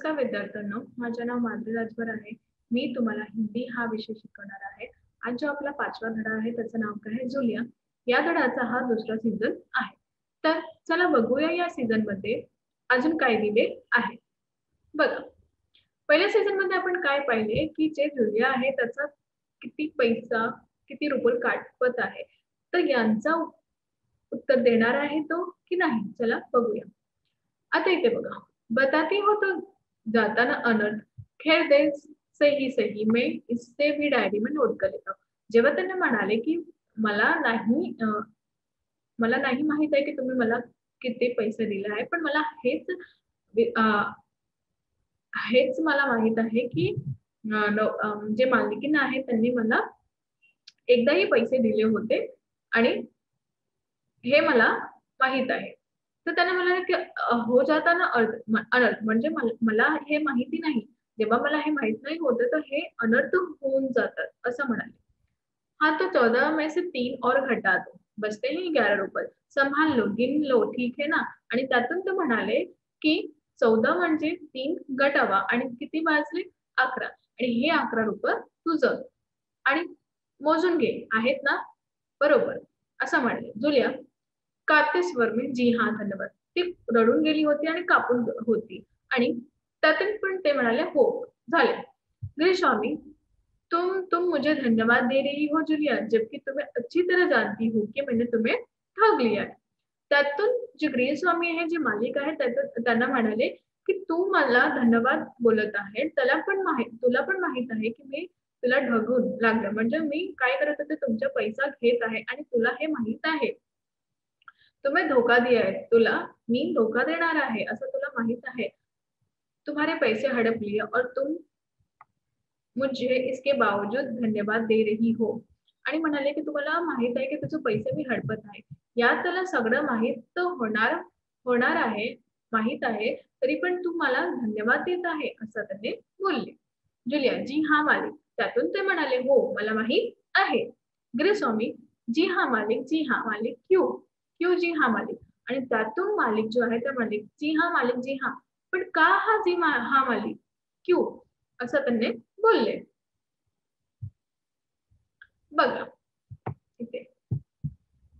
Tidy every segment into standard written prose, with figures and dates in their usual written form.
नमस्कार विद्यार्थ्यांनो, माझे नाव माधुरी राजभर आहे. मी तुम्हाला हिंदी हा विषय शिकवणार आहे. आज जो आपला 5वा धडा आहे त्याचं नाव काय आहे? जुलिया. या धड्याचा हा दुसरा सीझन आहे. तर चला बघूया या सीझन मध्ये अजून काय दिले आहे. बघा, पहिल्या सीझन मध्ये आपण काय पाहिले की जे जुलिया आहे त्याचा किती पैसा, किती रुपये काटपत आहे. तर यांचा उत्तर देणार आहे तो की नाही? चला बघूया. आता इथे बघा, बताती हो तो जाता ना अनर्थ, खैर दे सही सही मैं इससे भी डायरी में नोट कर लेता हूं. जेव्हा त्यांना म्हणाले की मला नाही माहित आहे की तुम्ही मला किती पैसे दिले आहे, पण मला हेच मला माहित आहे की जे मालकीण आहे त्यांनी मला एकदाही पैसे दिले होते आणि हे मला माहित आहे. तर त्यांना म्हणाले की हो जाता ना अनर्थ म्हणजे मला हे माहिती नाही. जेव्हा मला हे माहित नाही होतं तर हे अनर्थ होऊन जातात असं म्हणाले. हाँ तो 14 में से 3 और घटा दो, बचते हैं 11 रुपये. संभाल लो, गिन लो, ठीक है ना? आणि त्यातून ते म्हणाले की 14 म्हणजे 3 गटावा आणि किती वाजले? 11 आणि हे 11 रुपये तुझं आणि मोजून घे, आहेत ना? बरोबर असं म्हणाले. जुलिया कापते स्वर में जी हाँ धन्यवाद. ती रडून गेली होती आणि कापून होती आणि त्यातून पण ते म्हणाले हो झाले. गृहस्वामी तुम मुझे धन्यवाद दे रही हो जुलिया, जबकि तुम्हें अच्छी तरह जानती हो कि मैंने तुम्हें ठग लिया है. त्यातून जे गृहस्वामी आहे, जे मालिक आहे त्यांना म्हणाले की तू मला धन्यवाद बोलत आहे, तुला पण माहित आहे की मी तुला ठगून लागलं, म्हणजे मी काय करत होते तुमचा पैसा घेत आहे आणि तुला हे माहित आहे. तुम्हें धोखा दिया है, तुला मी धोखा देणार आहे असं तुला माहित आहे. तुम्हारे पैसे हड़प लिए और तुम मुझे इसके बावजूद धन्यवाद दे रही हो. आणि म्हणाले की तुम्हाला माहित आहे की तुझे पैसे मी हडपत आहे. यात त्याला सगळं माहित होणार आहे, माहित आहे, तरी पण तू मला धन्यवाद देत आहे असं त्याने बोलले. जुलिया जी हाँ मालिक. त्यातून ते म्हणाले हो मला माहित आहे. गृहस्वामी जी हाँ मालिक, जी हाँ मालिक. क्यों क्यों जी हाँ मालिक. आणि त्यातून मालिक जो आहे त्या मालिक जी हाँ मालिक जी हाँ. पण का हा हाँ मालिक? क्यों असं त्यांनी बोलले. बघा इथे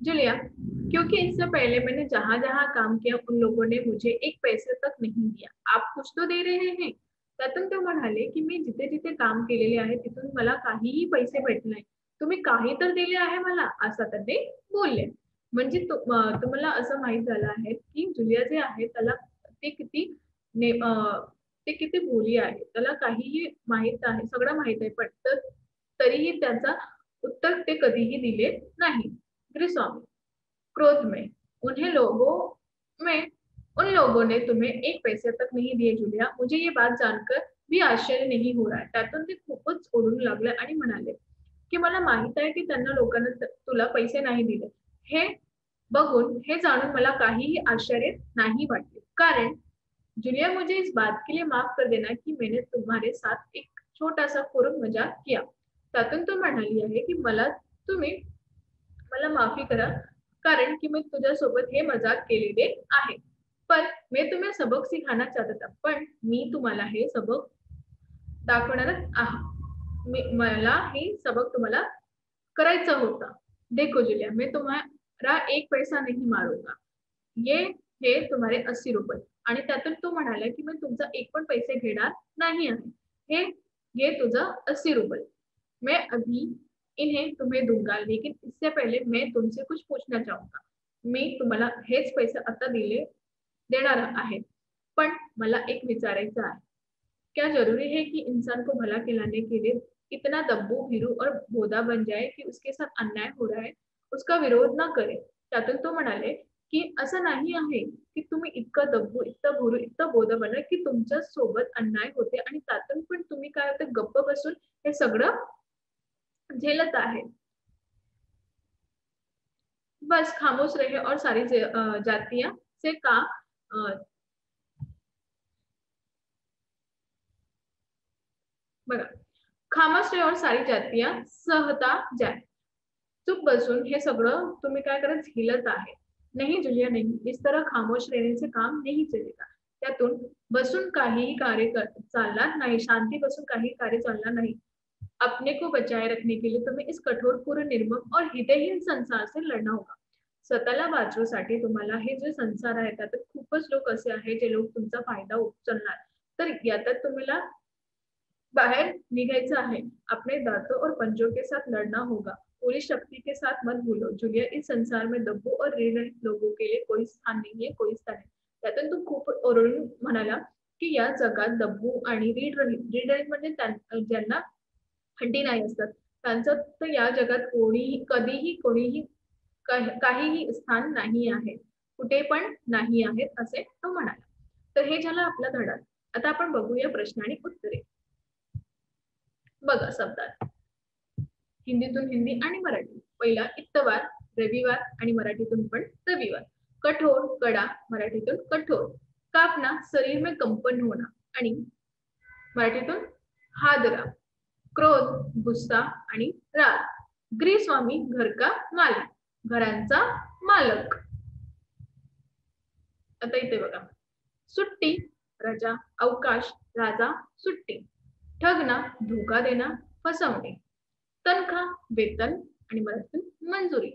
जुलिया क्योंकि इससे पहले मैंने जहां जहां काम किया उन लोगों ने मुझे एक पैसे तक नहीं दिया. आप कुछ तो दे रहे हैं. त्यातून ते म्हणाले की मी जिथे जिथे काम केलेले आहे तिथून मला काहीही पैसे भेटले नाही. तुम्ही काही तर दिले आहे मला असं त्यांनी बोलले. म्हणजे तुम्हाला असं माहित झालं आहे की जुलिया जे आहे त्याला ते किती ते किती भोली आहे. त्याला काहीही माहित आहे, सगळं माहित आहे, पण तरीही त्याचा उत्तर ते कधीही दिले नाही. गृहस्वामी क्रोध में उन लोगों ने तुम्हें एक पैसे तक नहीं दिए जुलिया. मुझे ये बात जानकर भी आश्चर्य नहीं हो रहा है. त्यातून ते खूपच ओरडू लागले आणि म्हणाले की मला माहित आहे की त्यांना लोकांना तुला पैसे नाही दिले. हे बघून हे जाणून मला काहीही आश्चर्य नाही वाटले. कारण जुलिया मुझे इस बात के लिए माफ कर देना कि मैंने तुम्हारे साथ एक छोटा सा फुरुक मजाक किया. त्यातून तो म्हणाली आहे की मला माफी करा कारण की मी तुझ्यासोबत हे मजाक केलेले आहे. पण मैं तुम्हें सबक सिखाना चाहता था. पण मी तुम्हाला हे सबक दाखवणारच आहे. मला हे सबक तुम्हाला करायचा होता. देखो जुलिया मैं तुम्हारा एक पैसा नहीं मारूंगा. हे तुम्हारे 80 रुपये. आणि त्यातून तो म्हणाला की मी तुमचा एक पण पैसे घेणार नाही आहे. हे घे तुझं 80 रुपये. मैं अभी इन्हें तुम्हें दूंगा, लेकिन इससे पहले मैं तुमसे कुछ पूछना चाहूंगा. मी तुम्हाला हेच पैसे आता देणार आहे, पण मला एक विचारायचं आहे. क्या जरूरी है कि इंसान को भला खिलाने के लिए इतना दब्बू भीरू और भोदा बन जाए कि उसके साथ अन्याय हो रहा है उसका विरोध ना करे. त्यातून तो म्हणाले की असं नाही आहे की तुम्ही इतकं दब्बू, इतकं भुरू, इतकं बोध बनला की तुमच्या सोबत अन्याय होते आणि त्यातून पण तुम्ही काय होते गप्प बसून हे सगळं झेलत आहे. बस खामोश रहे और सारी जातियां से का बघा खामोश रहे और सारी जातियां सहता जाए. चुप बसून हे सगळं तुम्ही काय करत झेलत आहे. नहीं जुलिया नहीं, इस तरह खामोश रहने से काम नहीं चलेगा. त्यातून बसून काहीही कार्य चालणार नाही, शांती बसून काही कार्य चालणार नाही। अपने को बचाए रखने के लिए तुम्हें इस कठोर, पूर्ण, निर्मम और हृदयहीन संसार से लढना होगा। स्वतःला वाचवण्यासाठी तुम्हाला हे जे संसार आहे त्यात खूपच लोक असे आहेत जे लोक तुमचा फायदा उचलणार, तर याच्यात तुम्हाला बाहर निकलना है। अपने दांतों और पंजों के साथ लड़ना होगा। पूरी शक्ति के साथ मत भूलो, जूलिया, इस संसार में दब्बू और ऋणरहित लोगों के लिए कोई स्थान नहीं है, कोई स्थान नहीं। त्यातून तू खूप ओरडून म्हणाला की या जगात दब्बू आणि ऋणरहित म्हणजे ज्यांना हड्डी नाही असतात त्यांचं तर या जगात कोणीही कधीही कोणीही काहीही स्थान नाही आहे, कुठे पण नाही आहे असे तो म्हणाला। तर हे झालं आपला धडा। आता आपण बघूया प्रश्न आणि उत्तरे। बघा शब्दात हिंदीतून हिंदी आणि मराठी। पहिला इतवार, रविवार आणि मराठीतून पण रविवार। कठोर, कडा, मराठीतून कठोर। कापना, शरीर में कंपन होना आणि मराठीतून हादरा। क्रोध, गुस्सा आणि राग। गृहस्वामी, घर का मालिक, घरांचा मालक। आता इथे बघा सुट्टी, रजा, अवकाश, राजा, सुट्टी। ठगना, धोका देना, फसवणे। तनखा, वेतन आणि मराठीतून मंजुरी।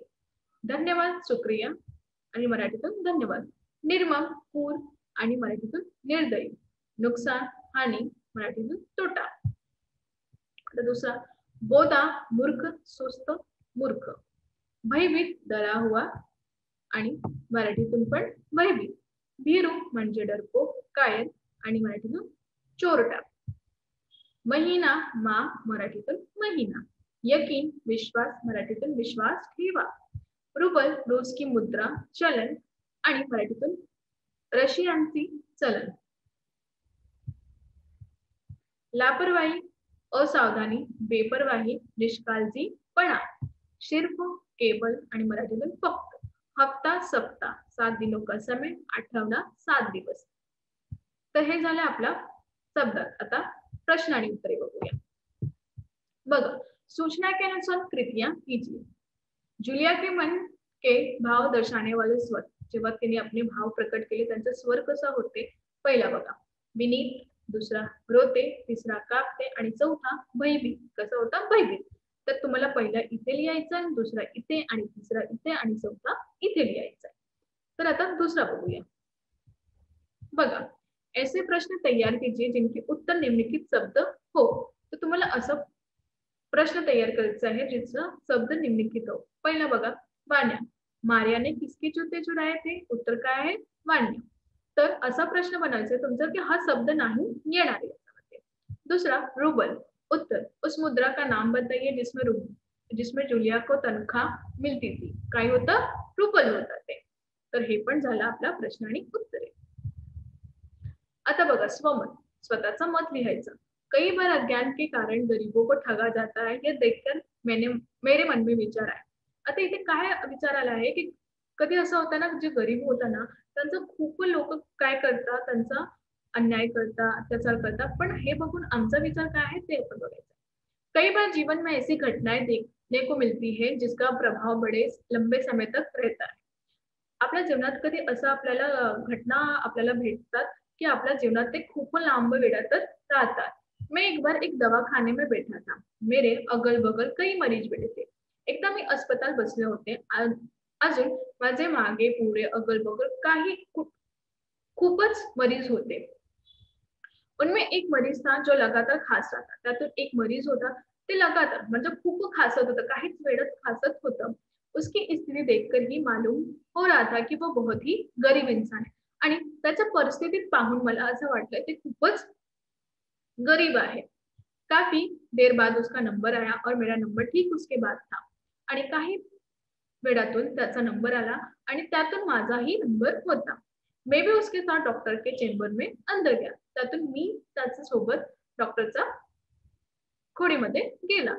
धन्यवाद, शुक्रिया आणि मराठीतून धन्यवाद। निर्मम, पूर आणि मराठीतून निर्दयी। नुकसान, हानी, मराठीतून तोटा। आता दुसरा बोधा, मूर्ख, सुस्त, मूर्ख। भयभीत, डरा हुआ आणि मराठीतून पण भयभीत। भीरू म्हणजे डरपोक, कायर आणि मराठीतून चोरटा। महिना, मा, मराठीतून महिना। यकीन, विश्वास, मराठीतून विश्वास ठेवा। रुबल, रूस की मुद्रा, चलन आणि मराठीतून रशियनची चलन। लापरवाही, असावधानी, बेपरवाही, निष्काळजीपणा। सिर्फ, केवल आणि मराठीतून फक्त। हफ्ता, सप्ताह, 7 दिनों का समय, आठवडा, 7 दिवस। तर हे झालं आपला शब्दात। आता प्रश्न आणि उत्तरे बघूया। बघा सूचना के अनुसार कृतियां कीजिए। जूलिया के मन के भाव दर्शाने वाले स्वर। जेव्हा तिने अपने भाव प्रकट केले त्यांचे स्वर कसा होते। पहिला बघा विनीत, दुसरा रोते, तिसरा कापते आणि चौथा भयभीत। कसा होता भयभीत। तर तुम्हाला पहिला इथे लिहायचं, दुसरा इथे आणि तिसरा इथे आणि चौथा इथे लिहायचा। तर आता दुसरा बघूया। बघा ऐसे प्रश्न तैयार कीजिए जिनके उत्तर निम्नलिखित शब्द हो। तर तुम्हाला असं प्रश्न तैयार करायचा आहे जिसका शब्द निम्नलिखित हो। पहिला बघा वाण्या, मारिया ने किसके जूते चुराए थे। उत्तर काय आहे वाण्या। तर असा प्रश्न बनायचा तुमचा की हा शब्द नाही येणार आहे याच्यामध्ये। दुसरा रुबल, उत्तर उस मुद्रा का नाम बताइए जिसमें जूलिया को तनख्वाह मिलती थी। काय होतं रुबल होता ते। तर हे पण झालं आपला प्रश्न आणि उत्तरे। आता बघा स्वमत, स्वतःचा मत लिहायचं। कई बार अज्ञान के कारण गरीबों को ठगा जाता है, ये देखकर मेरे मन में विचार आया। आता इथे काय विचार आला आहे की कधी असं होतं ना जे गरीब होतं ना त्यांचं खूप लोक काय करतात त्यांचा अन्याय करतात, अत्याचार करतात, पण हे बघून आमचा विचार काय आहे ते आपण बघायचं। कई बार जीवन में ऐसी घटनाएं देखने को मिलती है जिसका प्रभाव बड़े लंबे समय तक रहता है। आपल्या जीवनात कधी असं आपल्याला घटना आपल्याला भेटतात कि आपल्या जीवनात ते खूप लांब वेळातच राहतात। मैं एक बार एक दवाखाने में बैठा था, मेरे अगल बगल कई मरीज बैठे थे। एकदा मी अस्पताल बसले होते, अजून माझे मागे पुढे अगल बगल काही खूपच मरीज होते। उनमें एक मरीज था जो लगातार खास रहा था। त्यातून एक मरीज होता ते लगातार म्हणजे खूप खासत होतं, काहीच वेळच खासत होतं। उसकी स्थिति देखकर ही मालूम हो रहा था कि वो बहुत ही गरीब इंसान है आणि त्याच्या परिस्थितीत पाहून मला असं वाटलं ते खूपच गरीब आहे। काफी देर बाद उसका नंबर आया और मेरा नंबर ठीक उसके बाद था आणि काही वेळातून त्याचा नंबर आला आणि त्यातून माझाही नंबर होता। मैं भी उसके साथ डॉक्टर के चेंबर में अंदर गया। त्यातून मी त्याच्या सोबत डॉक्टरचा खोलीमध्ये गेला।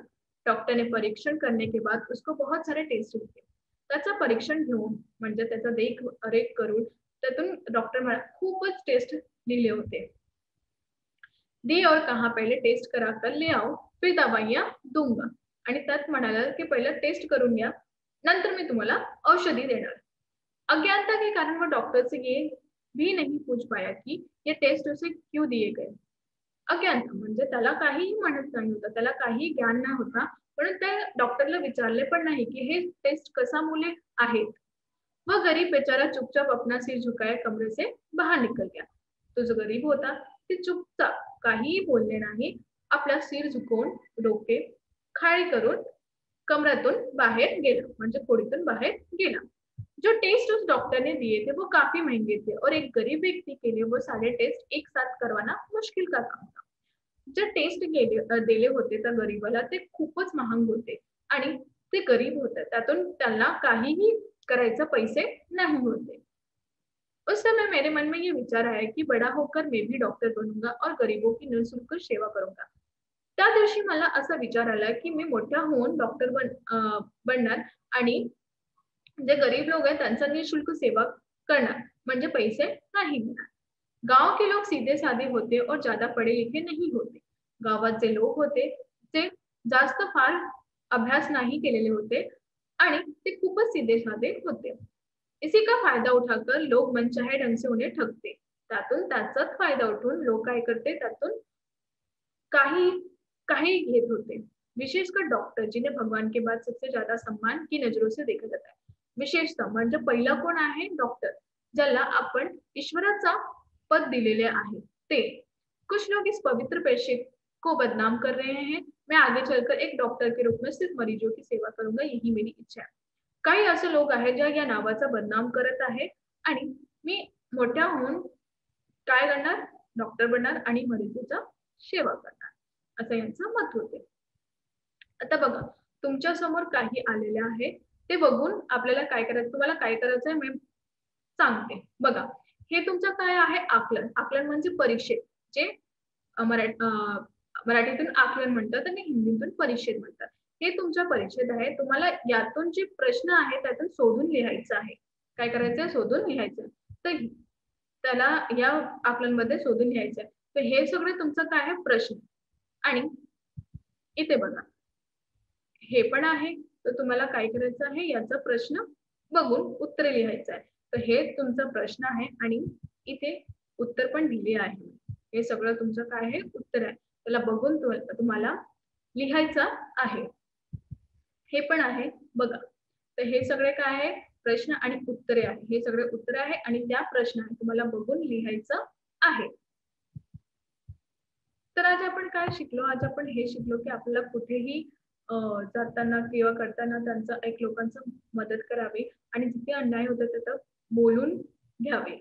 डॉक्टर ने परीक्षण करने के बाद उसको बहुत सारे टेस्ट दिए। त्याचं परीक्षण घेऊन म्हणजे त्याचा देखरेख करून त्यातून डॉक्टर मला खूपच टेस्ट लिहिले होते। दी और कहा पहले टेस्ट करा कर ले आओ फिर दवाइयां दूंगा आणि त्यात म्हणाला की पहिला टेस्ट करून घ्या नंतर मी तुम्हाला औषधी देणार। अज्ञानता के कारण वो डॉक्टर से ये भी नहीं पूछ पाया की ये टेस्ट उसे क्यों दिए गए. अज्ञान म्हणजे त्याला काहीही म्हणत नाही होता, त्याला काही ज्ञान नाही होता, म्हणून त्या डॉक्टरला विचारले पण नाही की हे टेस्ट कशामुळे आहेत. वह गरीब बेचारा चुपचाप अपना सिर झुकाए कमरे से बाहर निकल गया. तो जो गरीब होता ते चुपचाप काहीही बोलले नाही, आपला सिर झुकवून डोके खाली करून कमरातून बाहर गेला, म्हणजे खोलीतून बाहर गेला. जो टेस्ट उस डॉक्टर ने दिए थे वो काफी महंगे थे और एक गरीब व्यक्ति के लिए वो सारे टेस्ट एक साथ करवाना मुश्किल का काम था. जे टेस्ट दिले होते त्या गरीबाला ते खूपच महाग होते आणि ते गरीब होते, त्यातून त्यांना काहीही करायचे पैसे नहीं होते. उस समय मेरे मन में ये विचार आया कि बड़ा होकर मैं भी डॉक्टर बनूंगा और गरीबों की निःशुल्क सेवा करूंगा. त्या दिवशी मला असा विचार आला की मी मोठा होऊन डॉक्टर बनणार आणि जे गरीब लोग हैं त्यांचा निःशुल्क सेवा करणार, म्हणजे पैसे नाही मिळणार. गांव के लोग सीधे साधे होते और ज्यादा पढ़े लिखे नहीं होते. गावात जे लोक होते ते जास्त फार अभ्यास नाही केलेले होते आणि ते खूपच सीधे साधे होते. इसी का फायदा उठाकर लोग मनचाहे ढंग से उन्हें ठगते. त्यातून त्याचाच फायदा उठून लोक काय करते, त्यातून काही काही घेत होते. विशेषकर डॉक्टर जिन्हें भगवान के बाद सबसे ज्यादा सम्मान की नजरों से देखा जाता है. विशेषतः म्हणजे पहिला कोण आहे, डॉक्टर, ज्याला आपण ईश्वराचा पद दिलेले आहे ते. कुछ लोग इस पवित्र पेशे को बदनाम कर रहे हैं. मैं आगे चलकर एक डॉक्टर के रूप में सिर्फ मरीजों की सेवा करूंगा, यही मेरी इच्छा आहे. काही असे लोक आहेत जे या नावाचा बदनाम करत आहे आणि मी मोठ्या होऊन काय करणार, डॉक्टर बनणार आणि मरीजोचा सेवा करणार, असं यांचं मत होते. आता बघा, तुमच्या समोर काही आलेले आहे ते बघून आपल्याला काय करायचं, तुम्हाला काय करायचं आहे मी सांगते. बघा, हे तुमचं काय आहे, आकलन. आकलन म्हणजे परीक्षेत जे मराठीतून आकलन म्हणतात आणि हिंदीतून परीक्षेत म्हणतात. हे तुमच्या परीक्षेत आहे. तुम्हाला यातून जे प्रश्न आहे त्यातून शोधून लिहायचं आहे. काय करायचं आहे, शोधून लिहायचं. तर त्याला या आकलनमध्ये शोधून लिहायचं आहे. तर हे सगळे तुमचं काय आहे, प्रश्न. आणि इथे बघा, हे पण आहे. तर तुम्हाला काय करायचं आहे, याचा प्रश्न बघून उत्तर लिहायचं आहे. तर हे तुमचा प्रश्न आहे आणि इथे उत्तर पण दिले आहे. हे सगळं तुमचं काय आहे, उत्तर आहे. त्याला बघून तुम्हाला लिहायचं आहे. हे पण आहे बघा. तर हे सगळे काय आहे, प्रश्न आणि उत्तरे आहे. हे सगळे उत्तर आहे आणि त्या प्रश्न तुम्हाला बघून लिहायचं आहे. तर आज आपण काय शिकलो, आज आपण हे शिकलो की आपल्याला कुठेही जाताना किंवा करताना त्यांचं एक लोकांचं मदत करावी आणि जिथे अन्याय होतं तिथं बोलून घ्यावे.